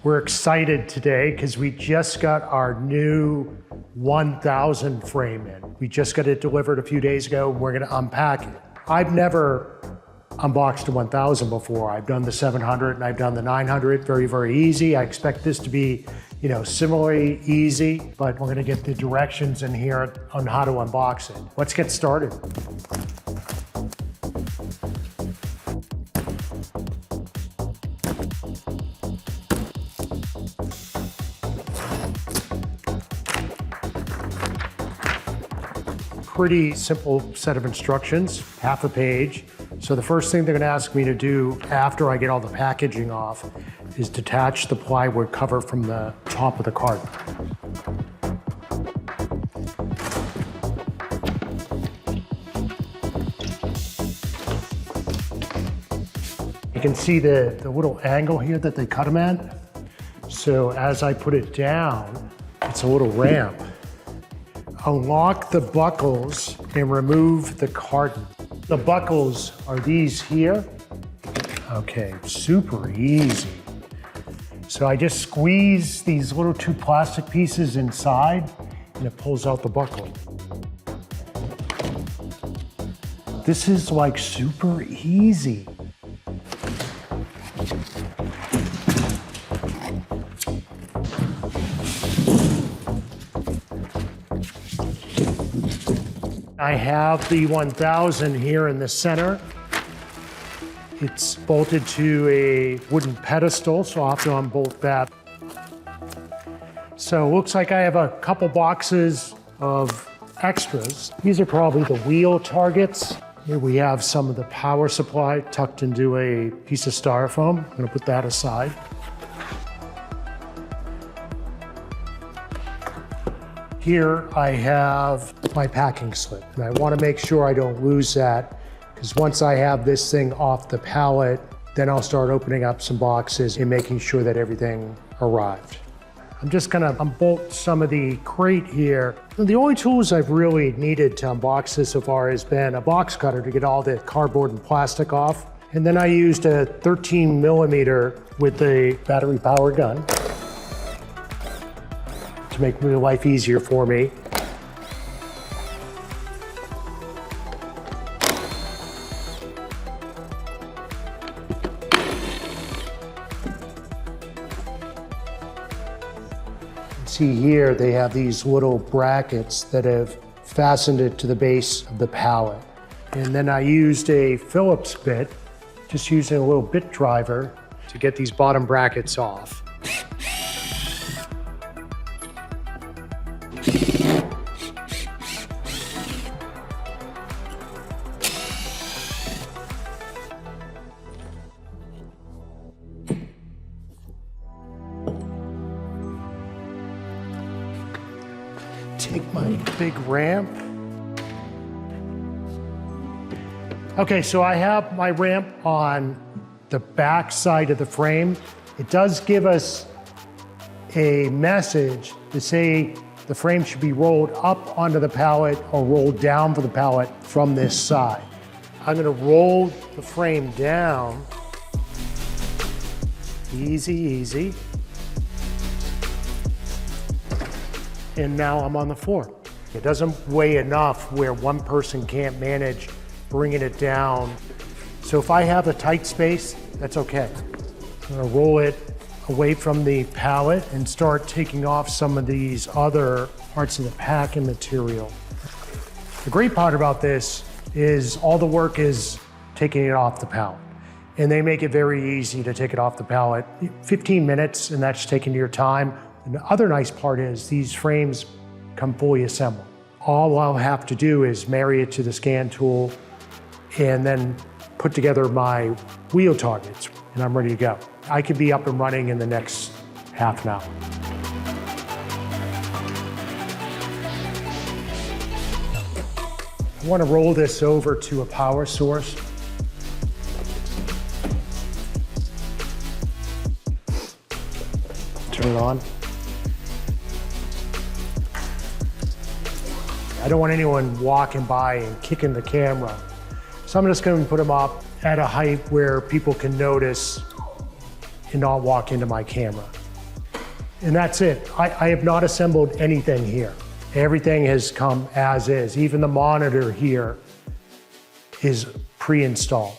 We're excited today because we just got our new 1000 frame in. We just got it delivered a few days ago and we're gonna unpack it. I've never unboxed a 1000 before. I've done the 700 and I've done the 900, very, very easy. I expect this to be, similarly easy, but we're gonna get the directions in here on how to unbox it. Let's get started. Pretty simple set of instructions, half a page. So the first thing they're gonna ask me to do after I get all the packaging off is detach the plywood cover from the top of the carton. You can see the little angle here that they cut them at. So as I put it down, it's a little ramp. Unlock the buckles and remove the carton. The buckles are these here. Okay, super easy. So I just squeeze these little two plastic pieces inside and it pulls out the buckle. This is like super easy. I have the 1000 here in the center. It's bolted to a wooden pedestal, so I'll have to unbolt that. So it looks like I have a couple boxes of extras. These are probably the wheel targets. Here we have some of the power supply tucked into a piece of styrofoam. I'm gonna put that aside. Here I have my packing slip, and I want to make sure I don't lose that, because once I have this thing off the pallet, then I'll start opening up some boxes and making sure that everything arrived. I'm just gonna unbolt some of the crate here. The only tools I've really needed to unbox this so far has been a box cutter to get all the cardboard and plastic off. And then I used a 13mm with the battery power gun to make my life easier for me. See here, they have these little brackets that have fastened it to the base of the pallet. And then I used a Phillips bit, just using a little bit driver to get these bottom brackets off. Take my big ramp. Okay, so I have my ramp on the back side of the frame. It does give us a message to say the frame should be rolled up onto the pallet or rolled down for the pallet from this side. I'm gonna roll the frame down. Easy, easy. And now I'm on the floor. It doesn't weigh enough where one person can't manage bringing it down. So if I have a tight space, that's okay. I'm gonna roll it away from the pallet and start taking off some of these other parts of the packing material. The great part about this is all the work is taking it off the pallet. And they make it very easy to take it off the pallet. 15 minutes, and that's taking your time. And the other nice part is these frames come fully assembled. All I'll have to do is marry it to the scan tool and then put together my wheel targets, and I'm ready to go. I could be up and running in the next half an hour. I want to roll this over to a power source. Turn it on. I don't want anyone walking by and kicking the camera. So I'm just going to put them up at a height where people can notice and not walk into my camera. And that's it. I have not assembled anything here. Everything has come as is. Even the monitor here is pre-installed.